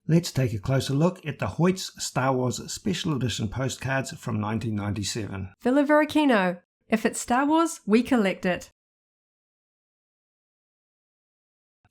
Let's take a closer look at the Hoyts Star Wars Special Edition postcards from 1997. Villa Varykino. If it's Star Wars, we collect it.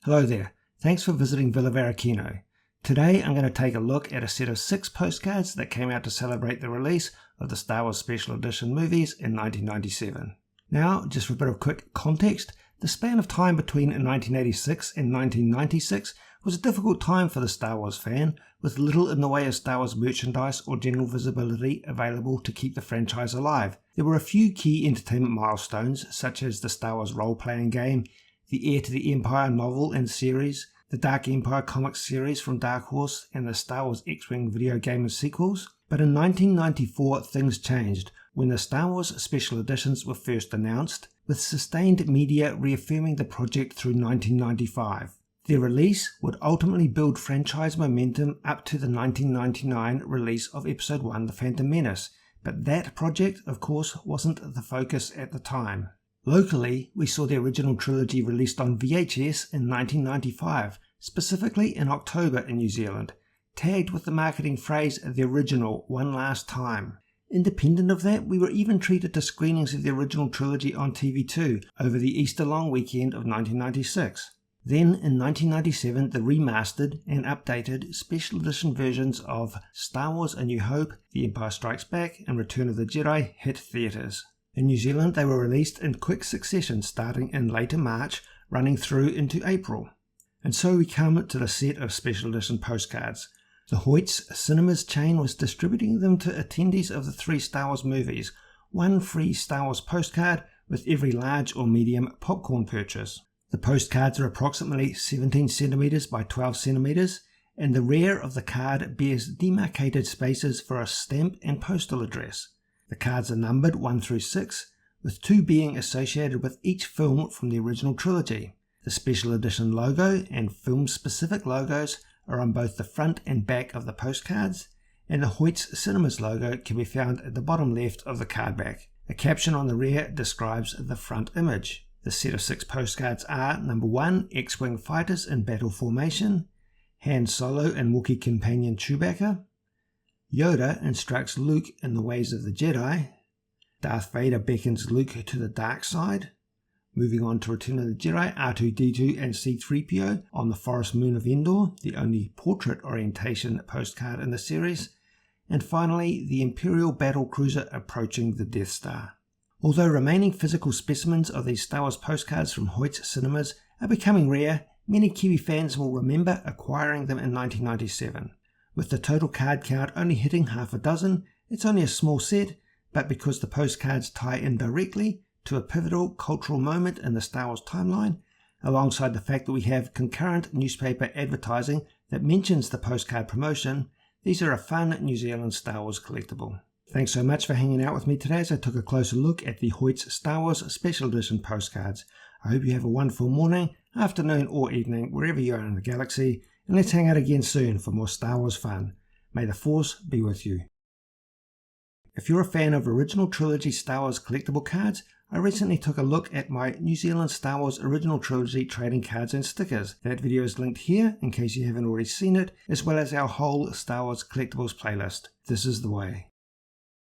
Hello there, thanks for visiting Villa Varykino. Today I'm going to take a look at a set of 6 postcards that came out to celebrate the release of the Star Wars Special Edition movies in 1997. Now, just for a bit of quick context, the span of time between 1986 and 1996 was a difficult time for the Star Wars fan, with little in the way of Star Wars merchandise or general visibility available to keep the franchise alive. There were a few key entertainment milestones, such as the Star Wars role-playing game, the Heir to the Empire novel and series, the Dark Empire comics series from Dark Horse, and the Star Wars X-Wing video game and sequels. But in 1994 things changed when the Star Wars Special Editions were first announced, with sustained media reaffirming the project through 1995. Their release would ultimately build franchise momentum up to the 1999 release of Episode 1 The Phantom Menace, but that project, of course, wasn't the focus at the time. Locally, we saw the original trilogy released on VHS in 1995, specifically in October in New Zealand, tagged with the marketing phrase "the original, one last time." Independent of that, we were even treated to screenings of the original trilogy on TV2 over the Easter long weekend of 1996. Then, in 1997, the remastered and updated special edition versions of Star Wars A New Hope, The Empire Strikes Back, and Return of the Jedi hit theatres. In New Zealand, they were released in quick succession starting in later March, running through into April. And so we come to the set of special edition postcards. The Hoyts Cinemas chain was distributing them to attendees of the 3 Star Wars movies, one free Star Wars postcard with every large or medium popcorn purchase. The postcards are approximately 17 centimeters by 12 centimeters, and the rear of the card bears demarcated spaces for a stamp and postal address. The cards are numbered 1 through 6, with 2 being associated with each film from the original trilogy. The special edition logo and film-specific logos are on both the front and back of the postcards, and the Hoyts Cinemas logo can be found at the bottom left of the card back. A caption on the rear describes the front image. The set of 6 postcards are number 1, X-Wing fighters in battle formation, Han Solo and Wookiee companion Chewbacca, Yoda instructs Luke in the ways of the Jedi, Darth Vader beckons Luke to the dark side. Moving on to Return of the Jedi, R2-D2 and C-3PO on the forest moon of Endor, the only portrait orientation postcard in the series, and finally the Imperial battle cruiser approaching the Death Star. Although remaining physical specimens of these Star Wars postcards from Hoyts Cinemas are becoming rare, many Kiwi fans will remember acquiring them in 1997. With the total card count only hitting half a dozen, it's only a small set, but because the postcards tie in directly to a pivotal cultural moment in the Star Wars timeline, alongside the fact that we have concurrent newspaper advertising that mentions the postcard promotion, these are a fun New Zealand Star Wars collectible. Thanks so much for hanging out with me today as I took a closer look at the Hoyts Star Wars Special Edition postcards. I hope you have a wonderful morning, afternoon or evening wherever you are in the galaxy, and let's hang out again soon for more Star Wars fun. May the Force be with you. If you're a fan of original trilogy Star Wars collectible cards, I recently took a look at my New Zealand Star Wars original trilogy trading cards and stickers. That video is linked here in case you haven't already seen it, as well as our whole Star Wars collectibles playlist. This is the way.